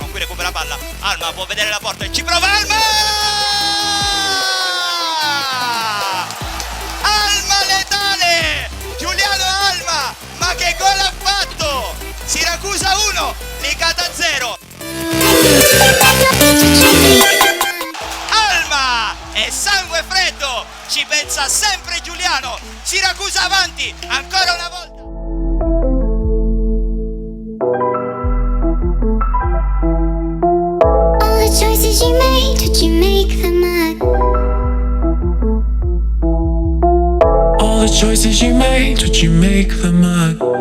Qui recupera palla, Alma può vedere la porta e ci prova Alma! Alma Letale! Giuliano Alma! Ma che gol ha fatto! Siracusa 1, Licata 0! Alma! È sangue freddo! Ci pensa sempre Giuliano! Siracusa avanti! Ancora una volta! Choices you made, did you make them up? All the choices you made, did you make them up?